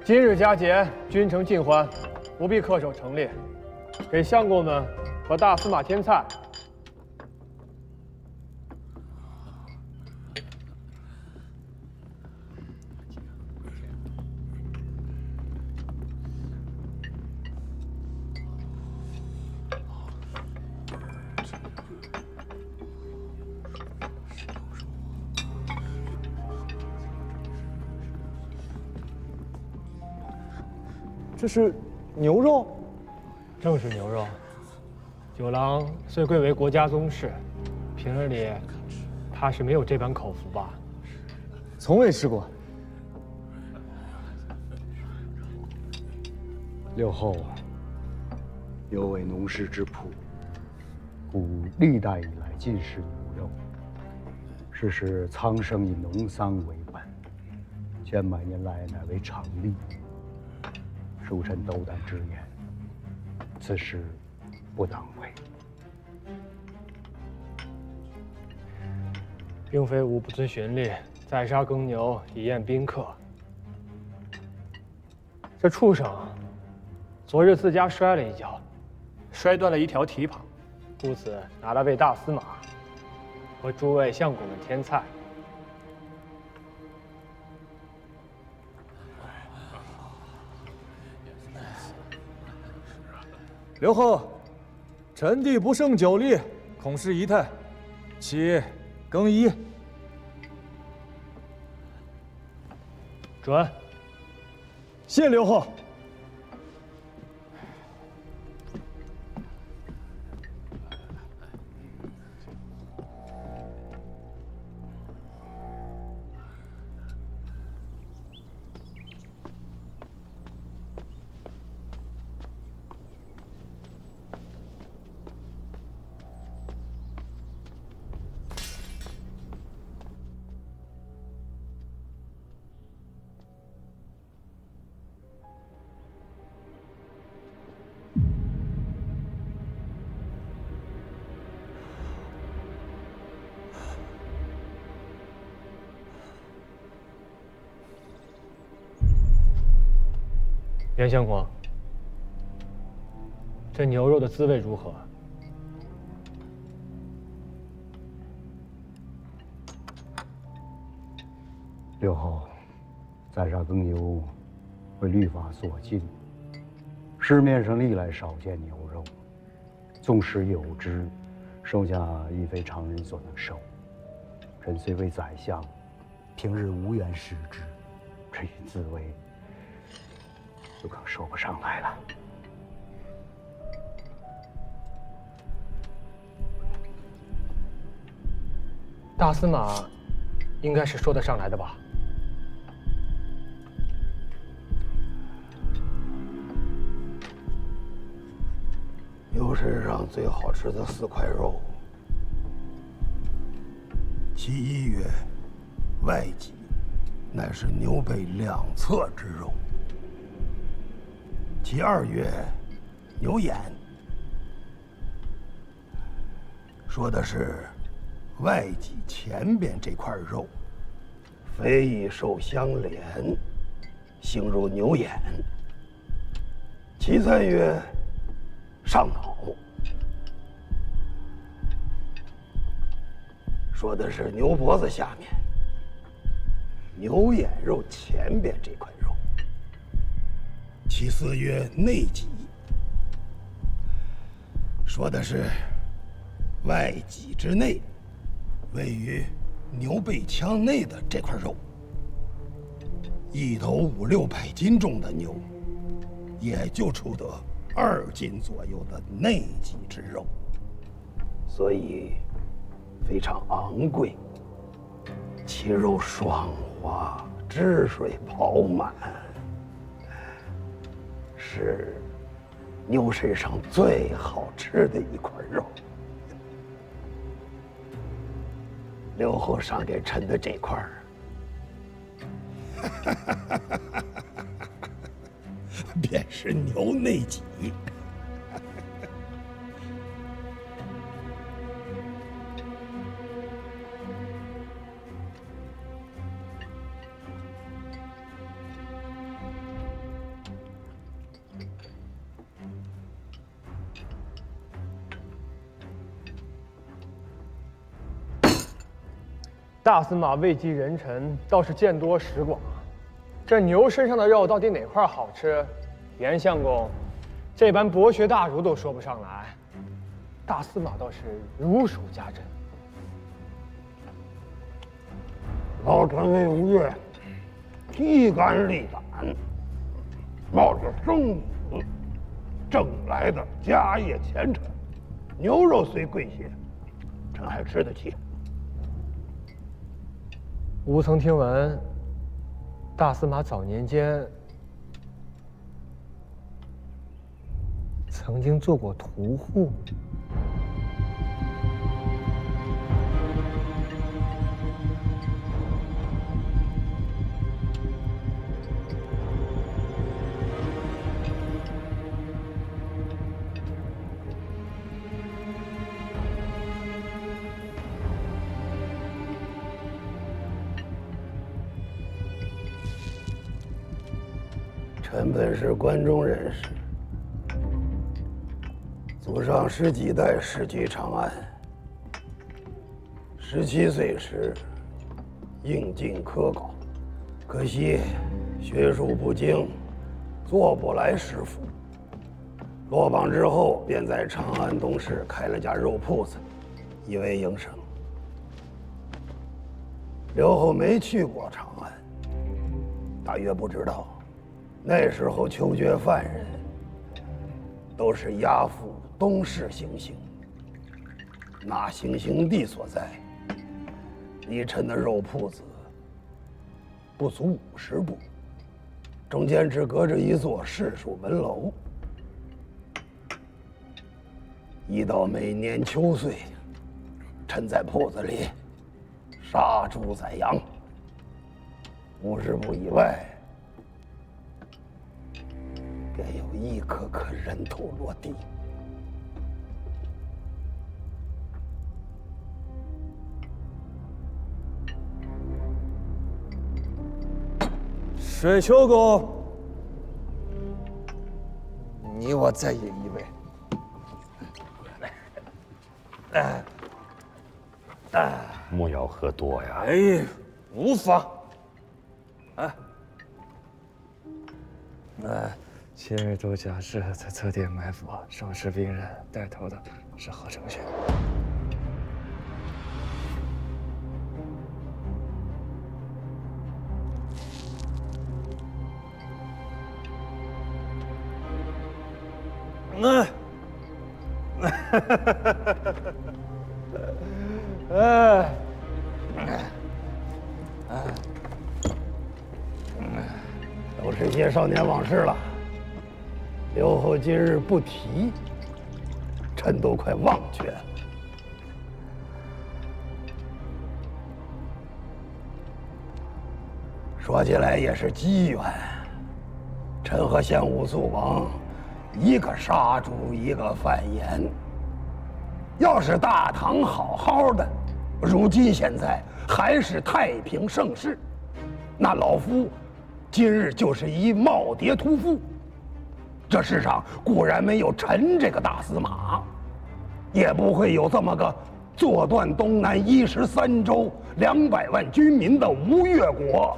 今日佳节，君臣尽欢，不必恪守成列，给相公们和大司马添菜。这是牛肉，正是牛肉。九郎虽贵为国家宗室，平日里怕是没有这般口福吧？从未吃过。六后有为农事之朴，故历代以来尽食牛肉。世事苍生以农桑为本，千百年来乃为常例。恕臣斗胆直言，此事不当为。并非吾不遵循例，宰杀耕牛以宴宾客。这畜生昨日自家摔了一跤，摔断了一条蹄膀，故此拿来为大司马和诸位相公们添菜。刘后，臣弟不胜酒力，恐失仪态，其更衣。准。谢刘后。袁相公，这牛肉的滋味如何？六后，宰杀耕牛为律法所禁，市面上历来少见牛肉，纵使有之，售价亦非常人所能受。臣虽为宰相，平日无缘食之，这一滋味就更说不上来了。大司马应该是说得上来的吧？牛身上最好吃的4块肉，其一曰外脊，乃是牛背两侧之肉；其二曰牛眼，说的是外脊前边这块肉，非以受相连，形如牛眼；其三曰上脑，说的是牛脖子下面牛眼肉前边这块肉；其四曰内脊，说的是外脊之内，位于牛背腔内的这块肉。一头500-600斤重的牛，也就出得2斤左右的内脊之肉，所以非常昂贵。其肉爽滑，汁水饱满，是牛身上最好吃的一块肉。刘后赏给臣的这块儿，便是牛内脊。大司马位极人臣，倒是见多识广。这牛身上的肉到底哪块好吃？严相公，这般博学大儒都说不上来，大司马倒是如数家珍。老臣为吴越披肝沥胆，冒着生死挣来的家业前程，牛肉虽贵些，臣还吃得起。吾曾听闻，大司马早年间曾经做过屠户。臣本是关中人士，祖上十几代世居长安。17岁时应进科考，可惜学术不精，做不来师傅。落榜之后，便在长安东市开了家肉铺子，以为营生。刘后没去过长安，大约不知道。那时候囚绝犯人都是押赴东市行刑，那行刑地所在，离臣的肉铺子不足50步，中间只隔着一座市属门楼。一到每年秋岁，臣在铺子里杀猪宰羊，50步以外便有一颗颗人头落地。水丘公，你我再饮一杯。莫要喝多呀！哎，无妨。昔日都假释在侧殿埋伏，收拾兵人，带头的是何承轩。都是些少年往事了。刘后今日不提，臣都快忘却了。说起来也是机缘，臣和献武肃王，一个杀猪，一个贩盐。要是大唐好好的，如今现在还是太平盛世，那老夫今日就是一耄耋屠夫。这世上固然没有臣这个大司马，也不会有这么个坐断东南13州200万军民的吴越国。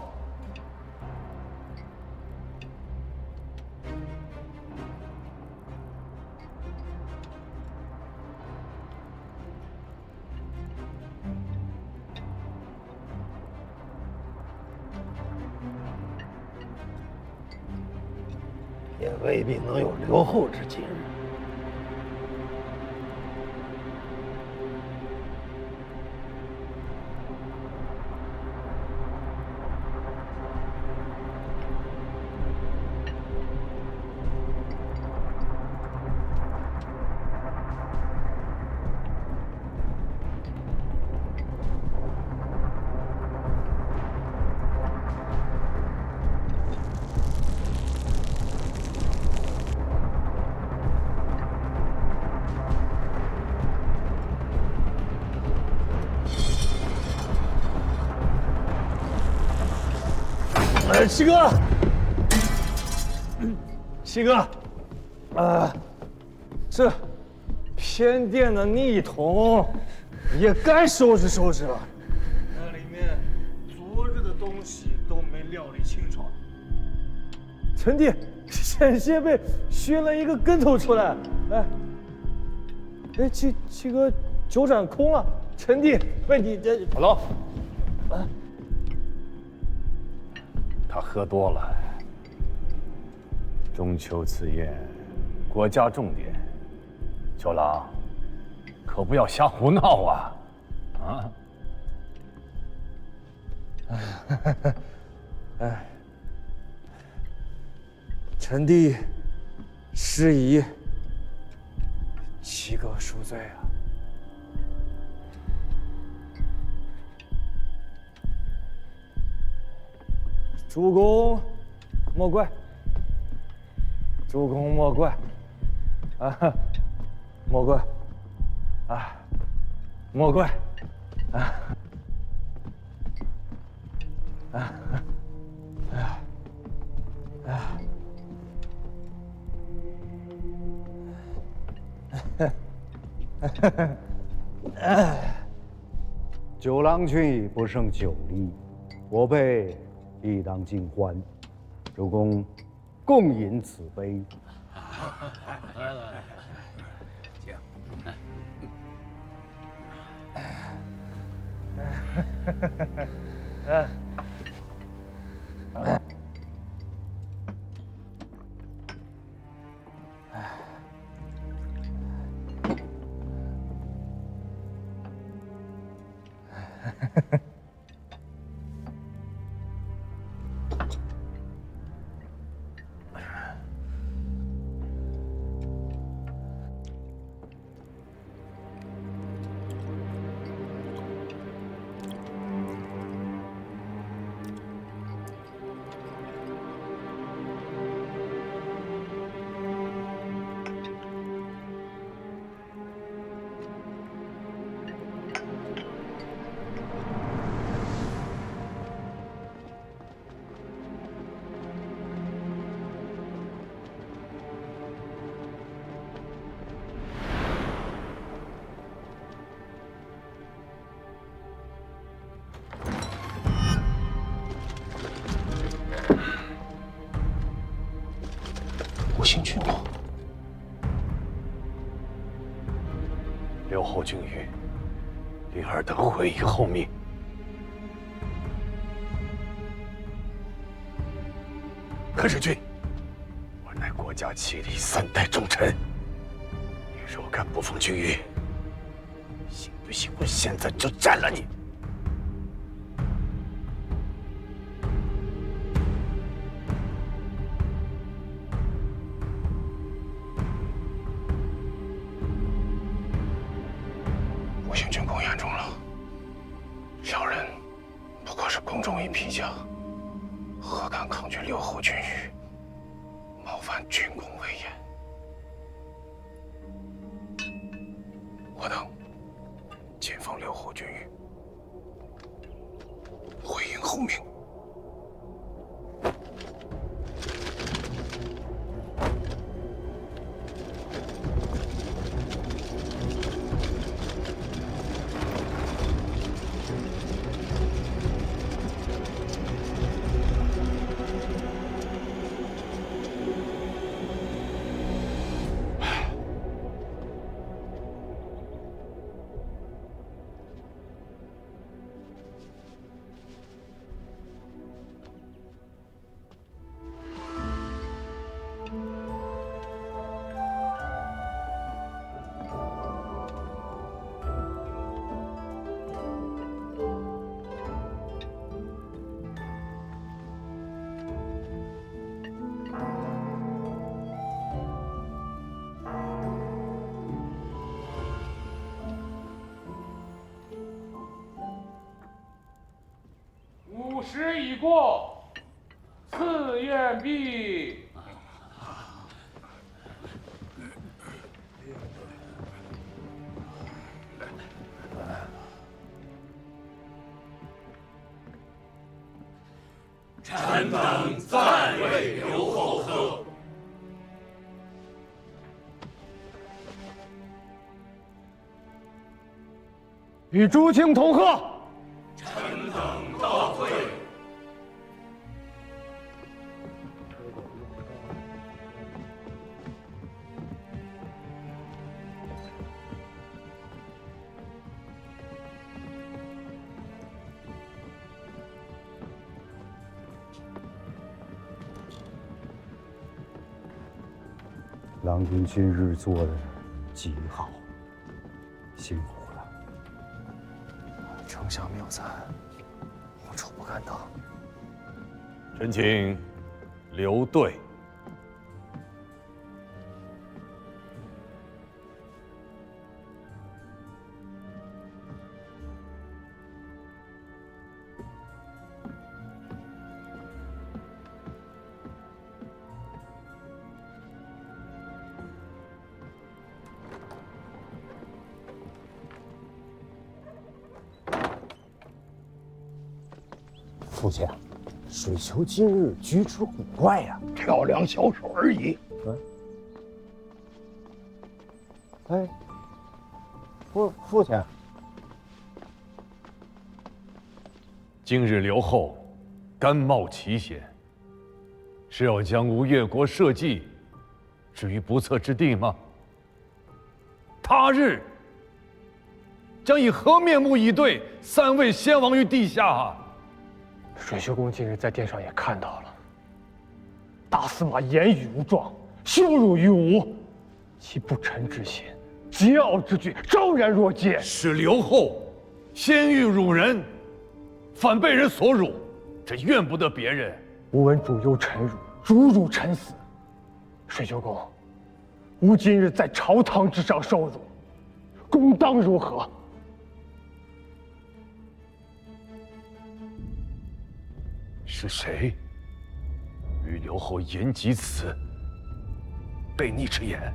也未必能有刘后之今日。七哥，七哥，这偏殿的逆统也该收拾收拾了。那里面清楚。臣弟险些被熏了一个跟头出来。哎，七哥酒盏空了，臣弟问你这好了，他喝多了。中秋此夜，国家重点，九郎，可不要瞎胡闹啊！啊！臣弟失仪，七哥恕罪啊！主公莫怪，主公莫怪，莫怪，莫怪，九郎君不胜酒力，我辈亦当尽欢。主公，共饮此杯。我姓君吗？刘侯君与灵儿等悔以后命。可是君，我乃国家7里3代重臣，你若敢不奉君谕，信不信我现在就斩了你？我行君公言重了，小人不过是宫中一皮匠，何敢抗拒刘侯君谕，冒犯君公威严？我等谨奉刘侯君谕，回应后命。午时已过，赐宴毕。臣等暂为刘后喝。与诸卿同贺。臣等告退。郎君今日做的极好，辛苦了。丞相谬赞，无处不敢当。臣请留队。父亲，水球今日举止古怪呀，跳两小手而已。哎，父亲，今日刘后甘冒奇险，是要将吴越国社稷置于不测之地吗？他日将以何面目以对三位先王于地下啊？水秀公近日在殿上也看到了，大司马言语无状，羞辱于吾，其不臣之心，桀骜之举，昭然若揭。是刘后先欲辱人，反被人所辱，这怨不得别人。吾闻主忧臣辱，主辱臣死。水秀公，吾今日在朝堂之上受辱，公当如何？是谁与刘后言及此悖逆之言？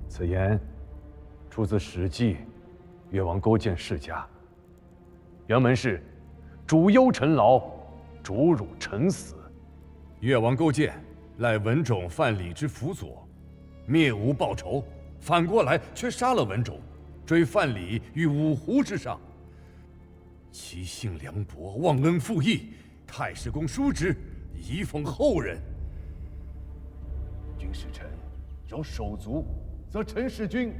此言出自《史记·越王勾践世家》，原文是“主忧臣劳，主辱臣死”。越王勾践赖文种范蠡之辅佐，灭吴报仇，反过来却杀了文种，追范蠡于五湖之上。其性凉薄，忘恩负义，太史公叔之，以奉后人。君使臣如手足，则臣使君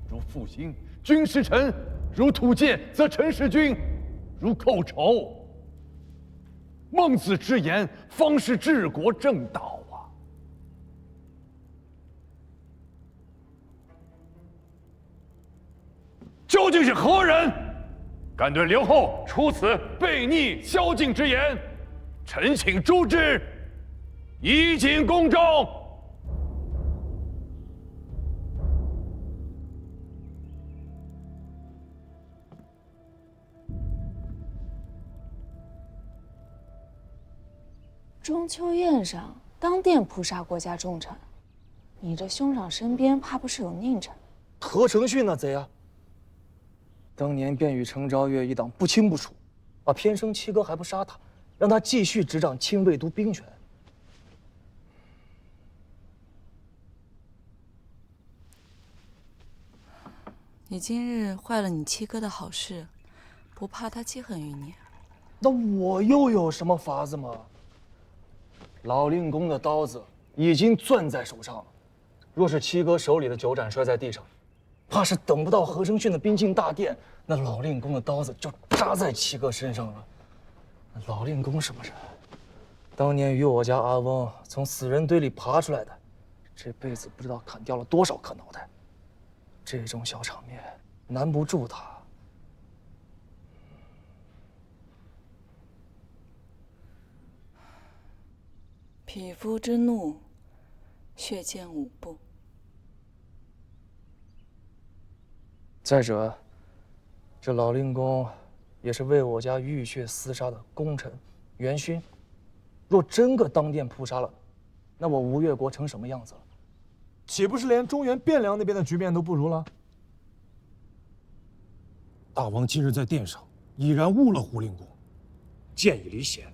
如负心；君使臣如土芥，则臣使君如寇仇。孟子之言，方是治国正道啊！究竟是何人敢对刘后出此悖逆宵禁之言？臣请诛之，以儆公众。中秋宴上当殿扑杀国家重臣，你这兄长身边怕不是有佞臣？何承训那贼啊！当年便与程昭岳一党不清不楚，偏生七哥还不杀他，让他继续执掌亲卫都兵权。你今日坏了你七哥的好事，不怕他记恨于你？那我又有什么法子吗？老令公的刀子已经攥在手上了，若是七哥手里的酒盏摔在地上，怕是等不到何承训的兵进大殿，那老令公的刀子就扎在七哥身上了。老令公什么人？当年与我家阿翁从死人堆里爬出来的，这辈子不知道砍掉了多少颗脑袋。这种小场面难不住他。匹夫之怒，血溅五步。再者，这老令公也是为我家浴血厮杀的功臣元勋，若真个当殿扑杀了，那我吴越国成什么样子了？岂不是连中原汴梁那边的局面都不如了？大王今日在殿上已然误了胡令公，建议离贤。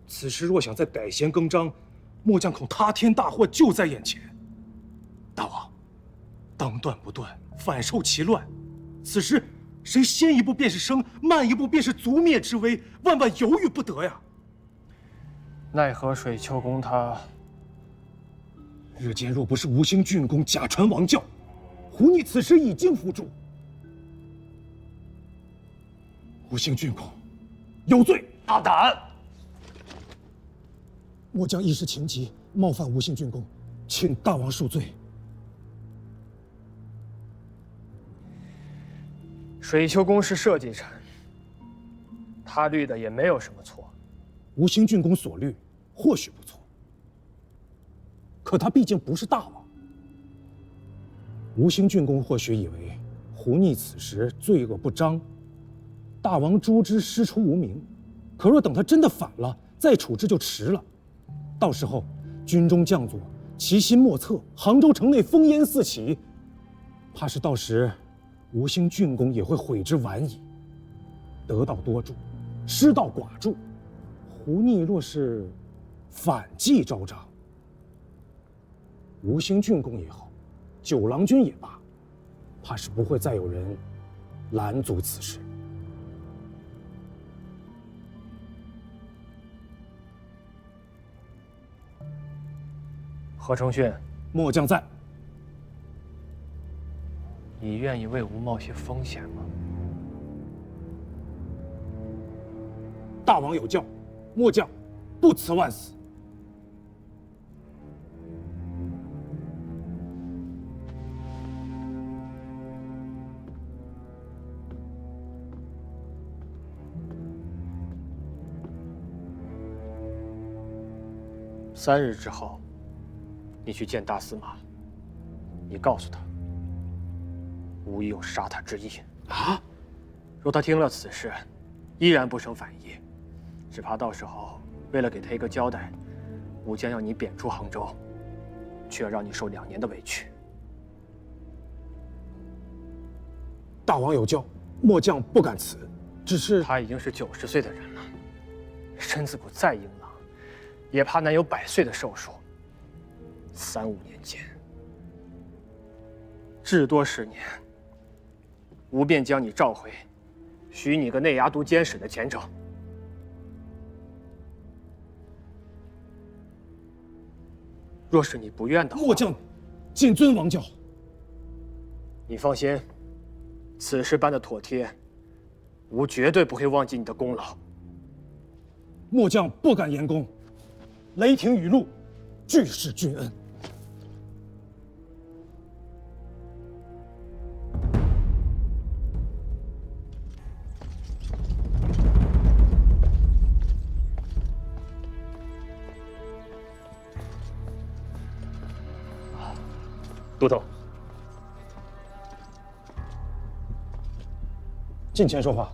此时若想再改弦更张，末将恐塌天大祸就在眼前。大王，当断不断，反受其乱。此时谁先一步便是生，慢一步便是族灭之危，万万犹豫不得呀！奈何水丘公他日间若不是吴兴郡公假传王教，胡逆此时已经伏诛。吴兴郡公有罪。大胆！末将一时情急，冒犯吴兴郡公，请大王恕罪。水丘公是社稷臣，他虑的也没有什么错。吴兴郡公所虑或许不错，可他毕竟不是大王。吴兴郡公或许以为胡逆此时罪恶不彰，大王诛之师出无名。可若等他真的反了，再处置就迟了。到时候军中将佐其心莫测，杭州城内烽烟四起，怕是到时吴兴郡公也会悔之晚矣。得道多助，失道寡助。胡逆若是反计招张，吴兴郡公也好，九郎君也罢，怕是不会再有人拦阻此事。何承训，末将在。你愿意为吾冒些风险吗？大王有教，末将不辞万死。3日之后，你去见大司马，你告诉他，吾已有杀他之意。啊！若他听了此事，依然不生反意，只怕到时候为了给他一个交代，吾将要你贬出杭州，却要让你受2年的委屈。大王有教，末将不敢辞。只是他已经是90岁的人了，身子骨再硬朗，也怕难有100岁的寿数。3、5年间，至多10年，吾便将你召回，许你个内衙都监使的前程。若是你不愿的话，末将谨遵王教。你放心，此事办得妥帖，吾绝对不会忘记你的功劳。末将不敢言功，雷霆雨露，俱是君恩。都头，近前说话。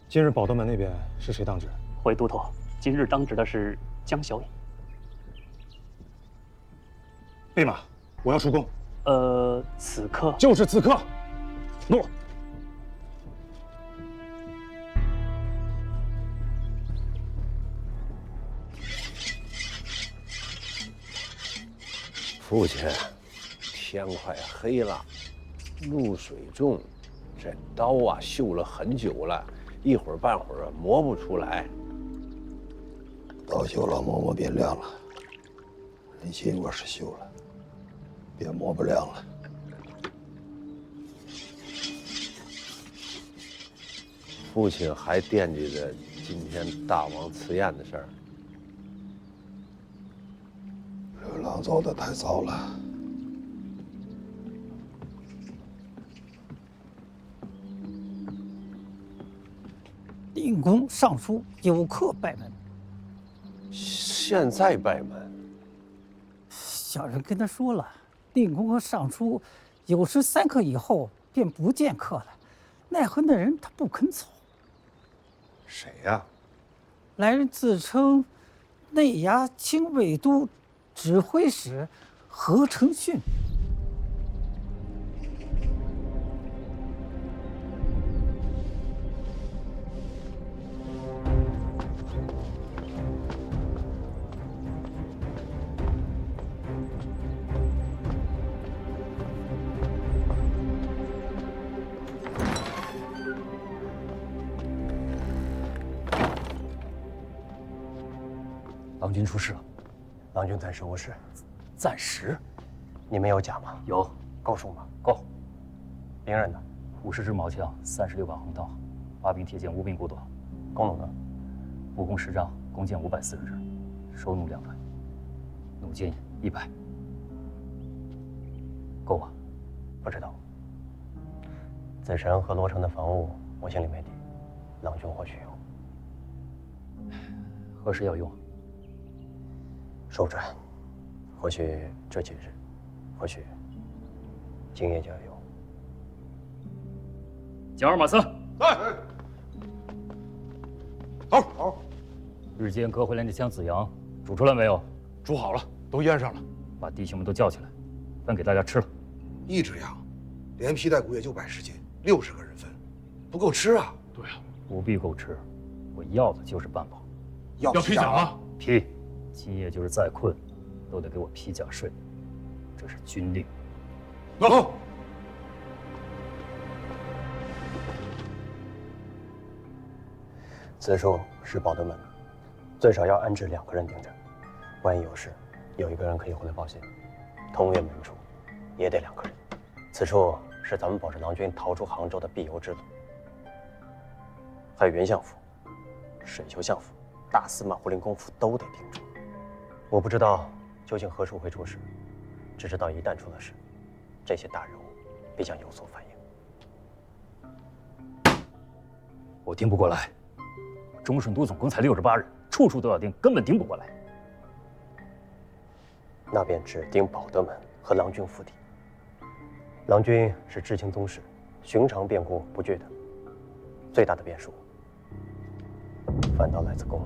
今日宝德门那边是谁当值？回都头，今日当值的是江小乙。备马，我要出宫。此刻就是此刻。诺。父亲，天快黑了，露水重，这刀啊锈了很久了，一会儿半会儿磨不出来。刀锈了，磨变亮了。你心我是锈了，变磨不亮了。父亲还惦记着今天大王辞宴的事儿。刘郎走得太早了。令公上书有客拜门。现在拜门？小人跟他说了，令公和尚书有时3刻以后便不见客了，奈何那人他不肯走。谁呀？来人自称内衙清卫都指挥使何承训。郎君出事了，郎君暂时无事。暂时？你们有甲吗？有，够数吗？够。兵刃呢？ 50支毛枪，36把红刀，8柄铁剑，5柄骨朵。弓弩呢？步弓10张，弓箭540支，手弩2团，弩金100。够吗？不知道。子神和罗城的防务，我心里没底。郎君或许有。何时要用？说不准。或许这几日，或许今夜就要用。加尔马斯，在。好。日间割回来那枪子阳，煮出来没有？煮好了，都腌上了。把弟兄们都叫起来，分给大家吃了。1只羊，连皮带骨也就110斤，60个人分，不够吃啊。对啊，不必够吃，我要的就是半饱。要披甲吗？披，今夜就是再困，都得给我披甲睡。这是军令。走。此处是保德门，最少要安置2个人盯着，万一有事，有1个人可以回来报信。通院门处也得2个人。此处是咱们保着郎君逃出杭州的必由之路。还有袁相府、水球相府、大司马胡林公府都得盯住。我不知道究竟何处会出事，只知道一旦出了事，这些大人物必将有所反应。我盯不过来。忠顺都总共才68人，处处都要盯，根本盯不过来。那便只盯保德门和郎君府邸。郎君是知青宗室，寻常变故不惧的。最大的变数，反倒来自宫里。